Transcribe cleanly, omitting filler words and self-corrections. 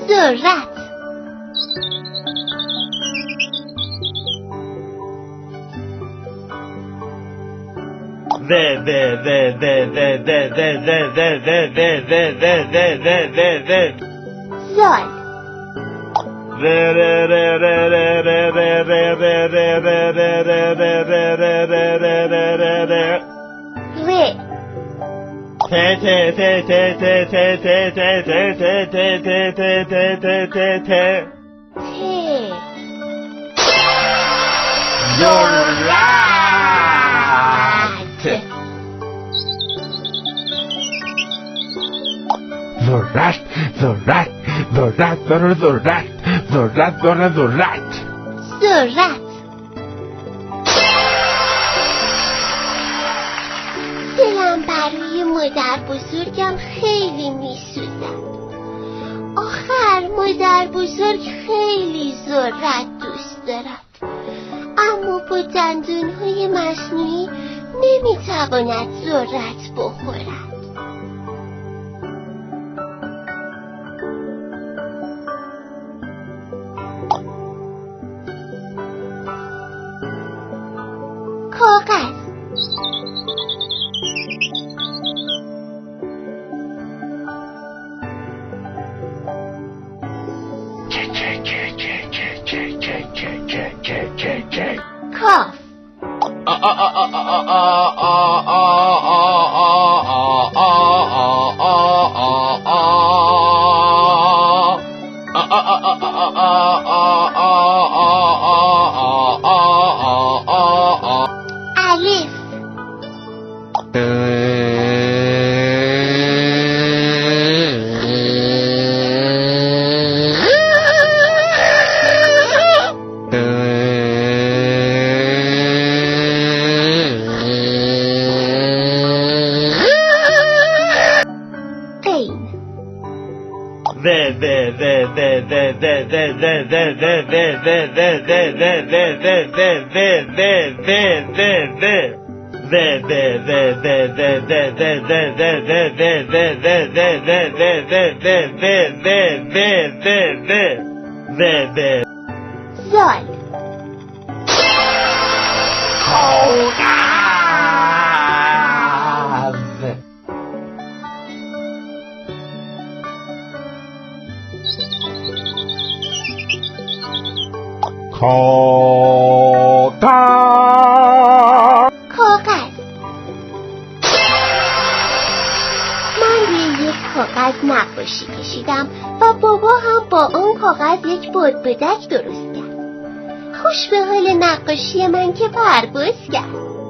ذرت زال ذرت دلم برای مادر بزرگم خیلی میسوزد. آخر مادر بزرگ خیلی ذرت دوست دارد، اما با دندونهای مصنوعی نمیتواند ذرت بخورد. کاغذ کاف الف زال کاغذ من روی یک کاغذ نقاشی کشیدم و بابا هم با اون کاغذ یک بادبادک درست کرد. خوش به حال نقاشی من که پرواز کرد.